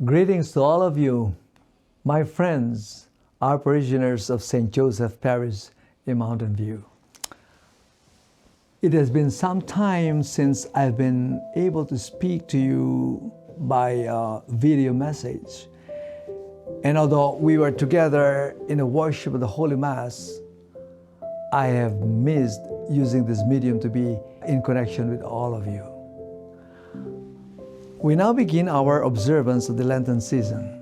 Greetings to all of you, my friends, our parishioners of St. Joseph Parish in Mountain View. It has been some time since I've been able to speak to you by video message. And although we were together in the worship of the Holy Mass, I have missed using this medium to be in connection with all of you. We now begin our observance of the Lenten season.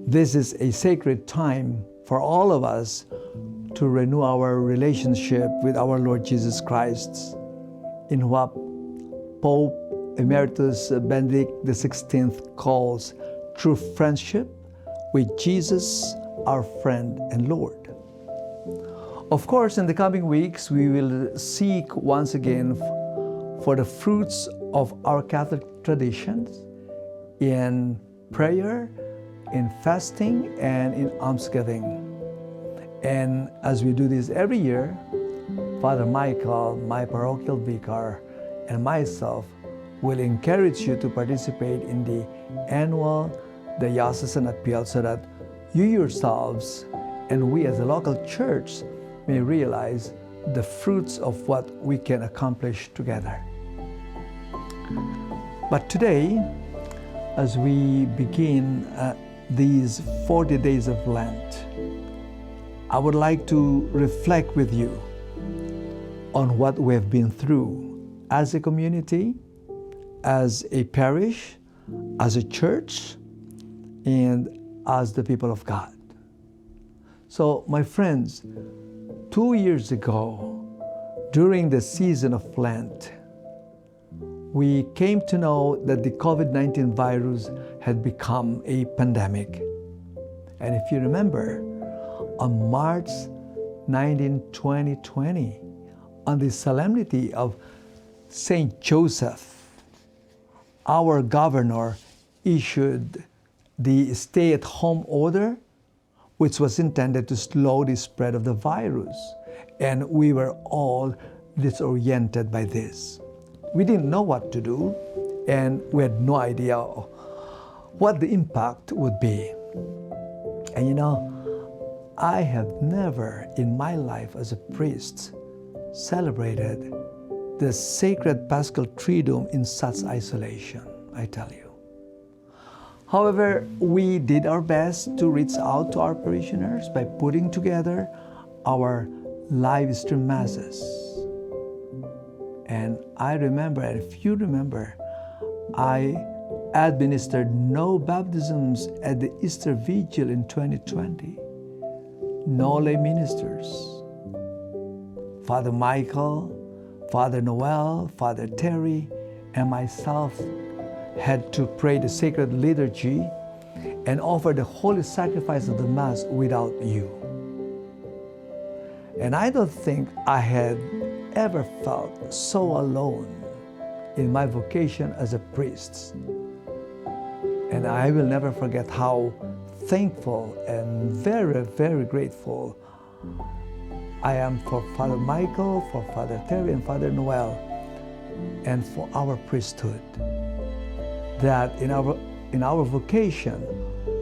This is a sacred time for all of us to renew our relationship with our Lord Jesus Christ in what Pope Emeritus Benedict XVI calls true friendship with Jesus, our friend and Lord. Of course, in the coming weeks, we will seek once again for the fruits of our Catholic traditions in prayer, in fasting, and in almsgiving. And as we do this every year, Father Michael, my parochial vicar, and myself will encourage you to participate in the annual diocesan appeal so that you yourselves and we as a local church may realize the fruits of what we can accomplish together. But today, as we begin these 40 days of Lent, I would like to reflect with you on what we have been through as a community, as a parish, as a church, and as the people of God. So, my friends, 2 years ago, during the season of Lent, we came to know that the COVID-19 virus had become a pandemic. And if you remember, on March 19, 2020, on the solemnity of St. Joseph, our governor issued the stay-at-home order, which was intended to slow the spread of the virus. And we were all disoriented by this. We didn't know what to do, and we had no idea what the impact would be. And you know, I have never in my life as a priest celebrated the sacred Paschal Triduum in such isolation, I tell you. However, we did our best to reach out to our parishioners by putting together our live stream masses. And I remember, and if you remember, I administered no baptisms at the Easter Vigil in 2020. No lay ministers. Father Michael, Father Noel, Father Terry, and myself had to pray the sacred liturgy and offer the holy sacrifice of the Mass without you. And I don't think I had ever felt so alone in my vocation as a priest. And I will never forget how thankful and very, very grateful I am for Father Michael, for Father Terry, and Father Noel, and for our priesthood. That in our vocation,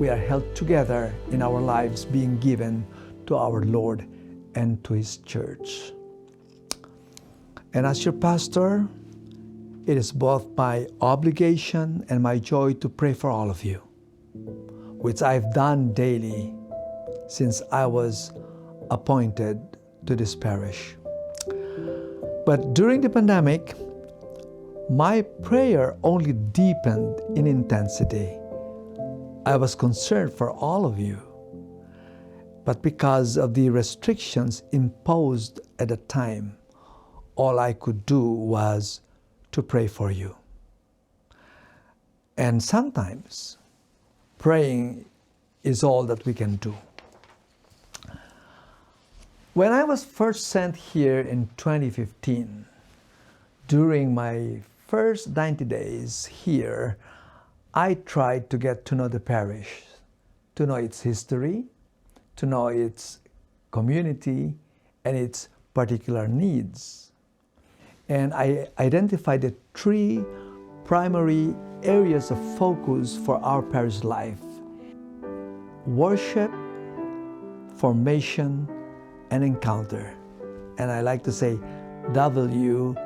we are held together in our lives, being given to our Lord and to His church. And as your pastor, it is both my obligation and my joy to pray for all of you, which I've done daily since I was appointed to this parish. But during the pandemic, my prayer only deepened in intensity. I was concerned for all of you, but because of the restrictions imposed at the time, all I could do was to pray for you. And sometimes praying is all that we can do. When I was first sent here in 2015, during my first 90 days here, I tried to get to know the parish, to know its history, to know its community, and its particular needs. And I identified the three primary areas of focus for our parish life: worship, formation, and encounter. And I like to say WFE.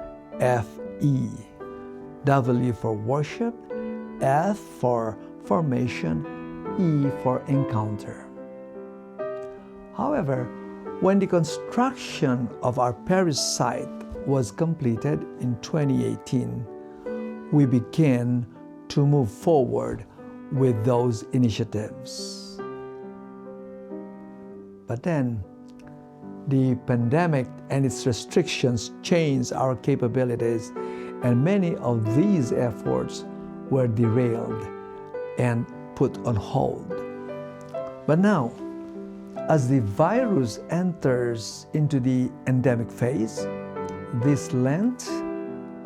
W for worship, F for formation, E for encounter. However, when the construction of our parish site was completed in 2018, we began to move forward with those initiatives. But then, the pandemic and its restrictions changed our capabilities, and many of these efforts were derailed and put on hold. But now, as the virus enters into the endemic phase, this Lent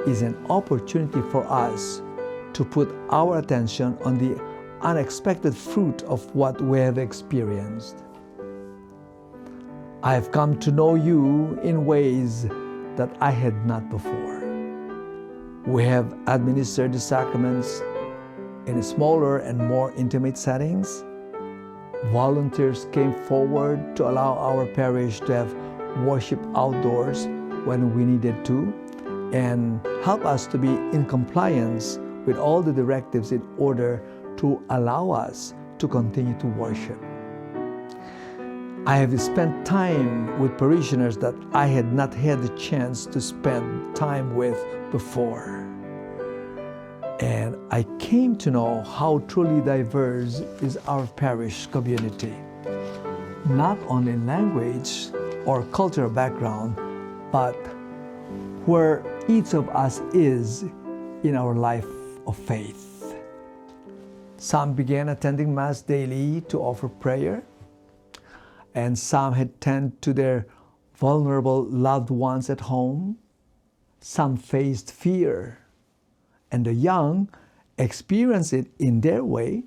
is an opportunity for us to put our attention on the unexpected fruit of what we have experienced. I have come to know you in ways that I had not before. We have administered the sacraments in smaller and more intimate settings. Volunteers came forward to allow our parish to have worship outdoors when we needed to, and help us to be in compliance with all the directives in order to allow us to continue to worship. I have spent time with parishioners that I had not had the chance to spend time with before. And I came to know how truly diverse is our parish community, not only in language or cultural background, but where each of us is in our life of faith. Some began attending Mass daily to offer prayer, and some had tended to their vulnerable loved ones at home. Some faced fear, and the young experienced it in their way.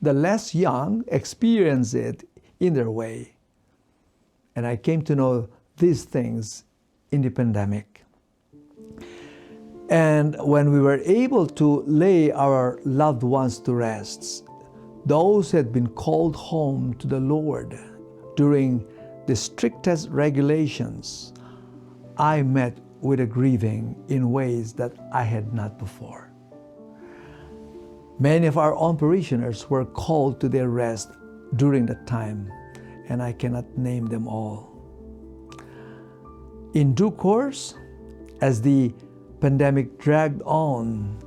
The less young experienced it in their way. And I came to know these things in the pandemic. And when we were able to lay our loved ones to rest, those who had been called home to the Lord during the strictest regulations, I met with a grieving in ways that I had not before. Many of our own parishioners were called to their rest during that time, and I cannot name them all. In due course, as the pandemic dragged on,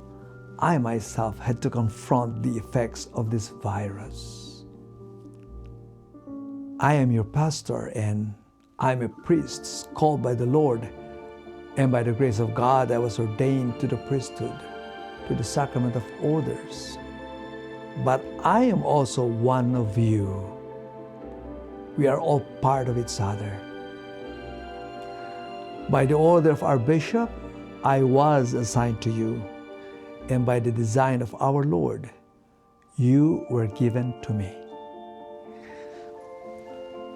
I myself had to confront the effects of this virus. I am your pastor, and I'm a priest called by the Lord, and by the grace of God I was ordained to the priesthood, to the sacrament of orders. But I am also one of you. We are all part of each other. By the order of our bishop, I was assigned to you, and by the design of our Lord, you were given to me.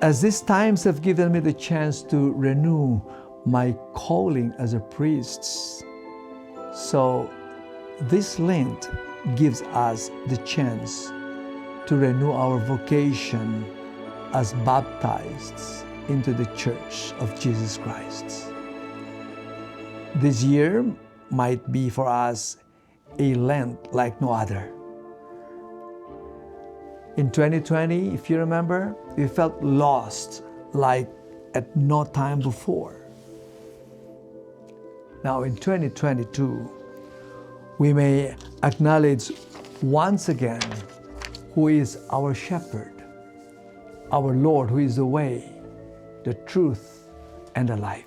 As these times have given me the chance to renew my calling as a priest, so this Lent gives us the chance to renew our vocation as baptized into the Church of Jesus Christ. This year might be for us a Lent like no other. In 2020, if you remember, we felt lost like at no time before. Now in 2022, we may acknowledge once again who is our shepherd, our Lord, who is the way, the truth, and the life.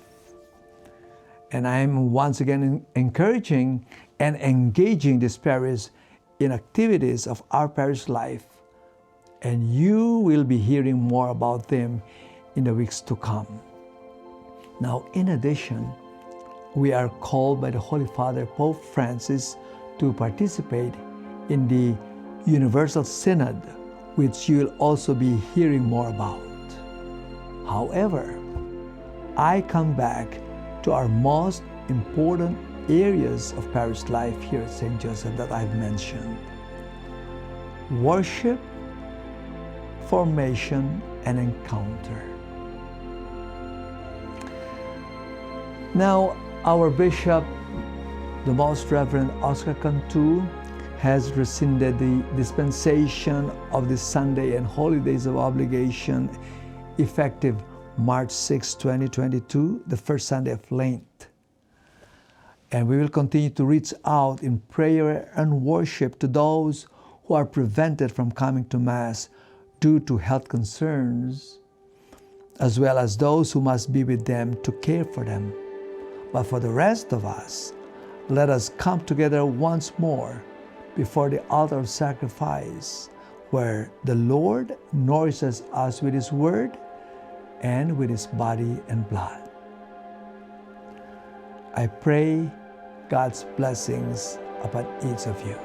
And I am once again encouraging and engaging this parish in activities of our parish life, and you will be hearing more about them in the weeks to come. Now, in addition, we are called by the Holy Father, Pope Francis, to participate in the Universal Synod, which you'll also be hearing more about. However, I come back to our most important areas of parish life here at St. Joseph that I've mentioned: worship, formation, and encounter. Now, our Bishop, the Most Reverend Oscar Cantu, has rescinded the dispensation of the Sunday and holidays of obligation effective March 6, 2022, the first Sunday of Lent. And we will continue to reach out in prayer and worship to those who are prevented from coming to Mass due to health concerns, as well as those who must be with them to care for them. But for the rest of us, let us come together once more before the altar of sacrifice, where the Lord nourishes us with His Word and with His body and blood. I pray God's blessings upon each of you.